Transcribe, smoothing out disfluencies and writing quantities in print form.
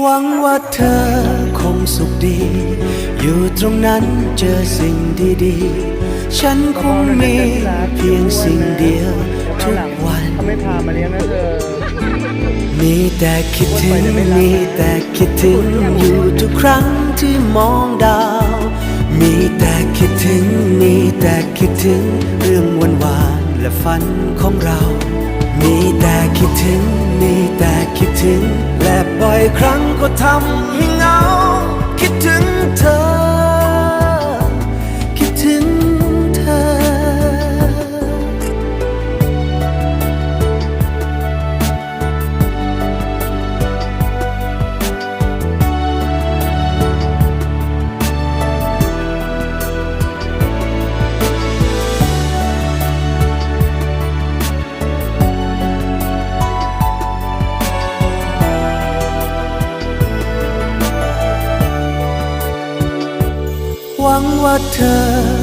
หวังว่าเธอคงสุขดีอยู่ตรงนั้นเจอสิ่งดีๆฉันคงมีเพียงสิ่งเดียวทุกวันเขาไม่พามาเลี้ยงนะเธอมีแต่คิดถึงมีแต่คิดถึงอยู่ทุกครั้งที่มองดาวมีแต่คิดถึงมีแต่คิดถึงเรื่องหวานๆและฝันของเรามีแต่คิดถึงมีแต่คิดถึงและบ่อยครั้งก็ทำให้เหงาคิดถึงเธอคิดถึงเธอหวังว่าเธอ